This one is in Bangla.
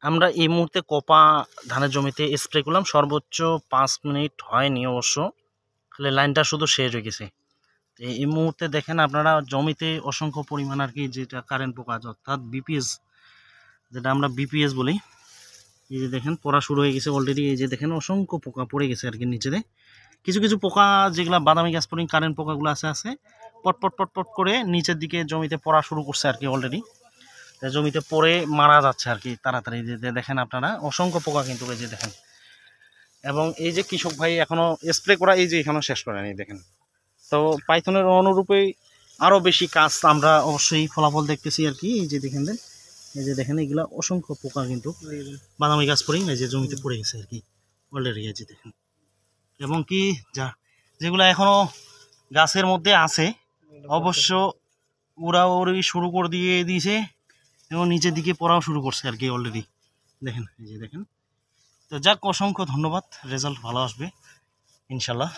আমরা এই মুহূর্তে কোপা ধানের জমিতে স্প্রে করলাম, সর্বোচ্চ 5 মিনিট হয়নি অবশ্য, খালি লাইনটা শুধু শেষ হয়ে গেছে। এই মুহূর্তে দেখেন আপনারা জমিতে অসংখ্য পরিমাণ আর কি যেটা কারেন্ট পোকা অর্থাৎ বিপিএস, যেটা আমরা বিপিএস বলি, এই যে দেখেন পড়া শুরু হয়ে গেছে অলরেডি। এই যে দেখেন অসংখ্য পোকা পড়ে গেছে আর কি নিচেতে। কিছু কিছু পোকা যেগুলো বাদামি গাছ পরিং কারেন্ট পোকাগুলো আছে পটপট পটপট করে নিচের দিকে জমিতে পড়া শুরু করছে আর কি অলরেডি, জমিতে পড়ে মারা যাচ্ছে আর কি তাড়াতাড়ি। যে দেখেন আপনারা অসংখ্য পোকা কিন্তু এই যে দেখেন, এবং এই যে কৃষক ভাই এখনো স্প্রে করা এই যে এখনো শেষ করেনি দেখেন। তো পাইথনের অনুরূপেই আরও বেশি কাজ আমরা অবশ্যই ফলাফল দেখতেছি আর কি। এই যে দেখেন এই যে দেখেন এগুলা অসংখ্য পোকা কিন্তু বাদামি গাছ পরিং এই যে জমিতে পড়ে গেছে আর কি অলরেডি। এই যে দেখেন, এবং কি যেগুলো এখনো গাছের মধ্যে আছে অবশ্য উড়াউড়ি শুরু করে দিয়েছে এবং নিচের দিকে পড়াও শুরু করছে আর কি অলরেডি দেখেন। এই যে দেখেন, তো যাক অসংখ্য ধন্যবাদ, রেজাল্ট ভালো আসবে ইনশাল্লাহ।